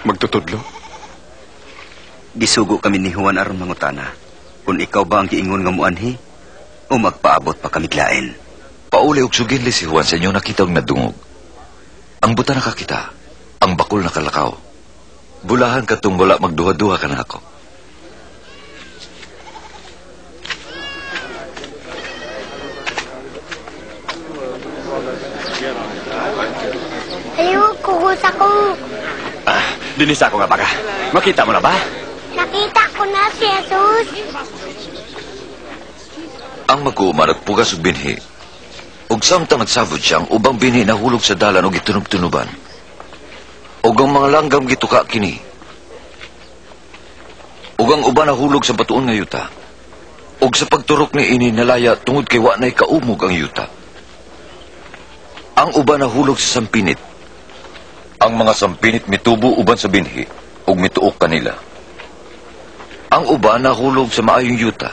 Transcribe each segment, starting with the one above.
Magtutudlo? Gisugo kami ni Juan aron mangutana. Kung ikaw ba ang giingon nga muanhi, o magpaabot pa kami lain. Pauli og suginli si Juan sa inyo nakita og nadungog. Ang buta nakakita, ang bakol nakalakaw. Bulahan katong wala magduha-duha ka na ako. Ayoko, gusto ko. Dinis ako nga baka. Makita mo na ba? Nakita ko na si Jesus. Ang mag-uuma nagpugas og binhi. Ug samtang nagsabot siyang ubang binhi nahulog sa dalan og gitunog-tunuban. Ug ang mga langgam gituka kini. Ug ang uban nahulog sa batuon nga yuta. Ug sa pagturok ni ini nalaya tungod kay wa nay kaumog ang yuta. Ang uban nahulog sa sampinit. Ang mga sampinit mitubo uban sa binhi ug mituok kanila. Ang uban nahulog sa maayong yuta.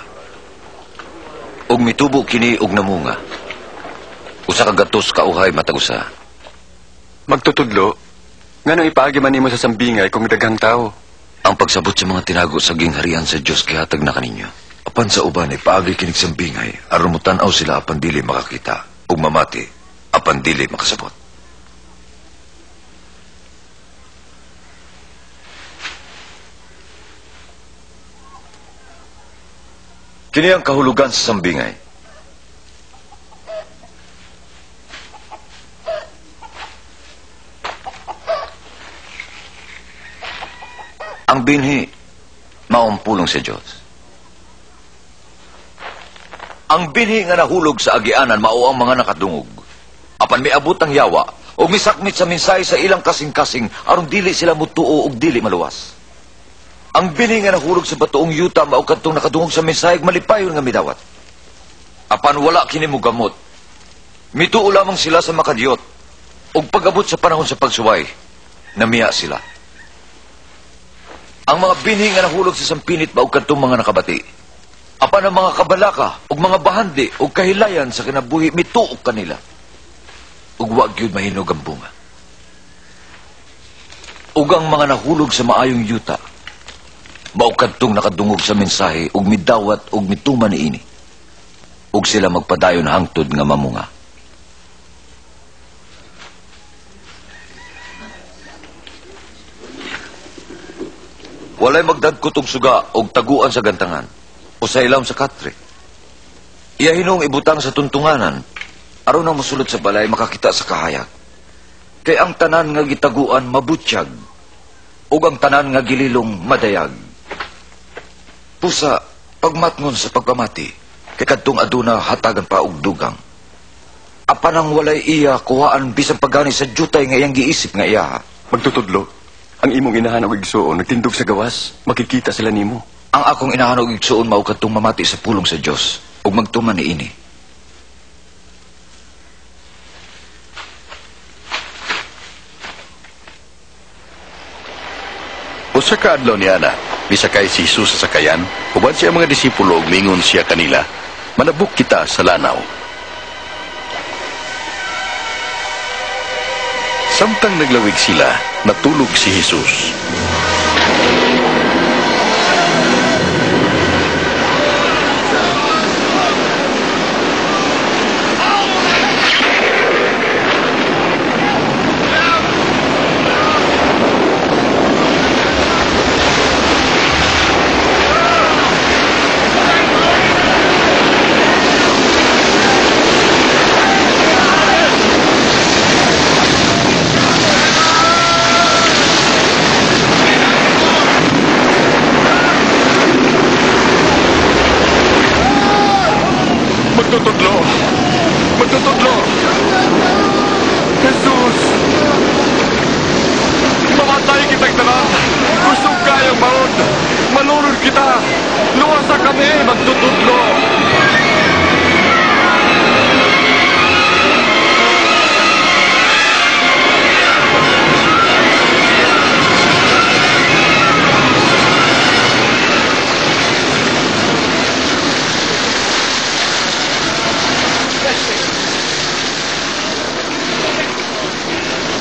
Ug mitubo kini og namunga. Usa ka gatos kauhay matag usa. Magtutudlo? Ngano ipaagi man nimo sa sambingay kung daghang tao? Ang pagsabot sa mga tinago sa gingharian sa Dios gihatag na kaninyo. Apan sa uban ay paagi kinig sambingay aron mutan-aw sila apan dili makakita ug mamati apan dili makasabot. Kini ang kahulugan sa sambingay. Ang binhi, maumpulong sa Diyos. Ang binhi nga nahulog sa agianan, mao ang mga nakadungog. Apan may abot ang yawa, o misakmit sa minsay sa ilang kasing-kasing, aron dili sila mutuo o dili maluwas. Ang binhi nga nahulog sa batuong yuta, mao kadtong nakadungog sa minsay, malipayon nga midawat. Apan wala kini mo gamot. Mituo lamang sila sa makadiyot, o pag-abot sa panahon sa pagsuway, namiya sila. Ang mga binhi nga nahulog sa sampinit maug kadtong mga nakabati. Apan ang mga kabalaka ug mga bahandi ug kahilayan sa kinabuhi mituok kanila. Ug wa gyud mahinog ang bunga. Ug ang mga nahulog sa maayong yuta maug kadtong nakadungog sa mensahe ug midawat ug mituman niini. Ug sila magpadayon hangtod nga mamunga. Walay magdagkot og suga og taguan sa gantangan o sa ilaw sa katre. Iya hinung ibutang sa tuntunganan aron ang musulod sa balay makakita sa kahayag. Kay ang tanan nga gitaguan mabutyag ug ang tanan nga gililong madayag. Pusa pagmatngon sa pagpamati kay kadtong aduna hatagan pa og dugang. Apan ang walay iya kuhaan bisan pagani sa jutay nga iyang giisip nga iya. Magtutudlo? Ang imong inahan og igsuon, nagtindog sa gawas, makikita sila nimo. Ang akong inahan og igsuon mao kadtong mamati sa pulong sa Dios ug magtuman niini. Usa ka adlaw niana, misakay si Jesus sa sakayan, uban siya mga disipulo ug mingon siya kanila, manabuk kita sa lanaw. Samtang naglawig sila, natulog si Jesus. Magtutudlo! Magtutudlo! Jesus! Mamatay kitang tanan! Gusto kayang maon! Malunod kita! Luwasa kami! Magtutudlo!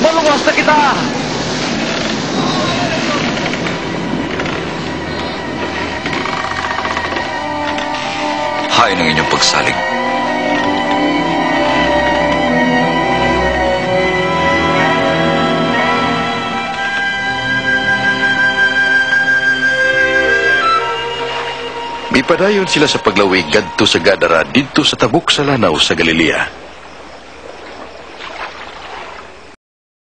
Maluwas na kita! Hain ang inyong pagsalig. Mipadayon sila sa paglawig kadto sa Gadara didto sa tabok sa lanaw sa Galilea.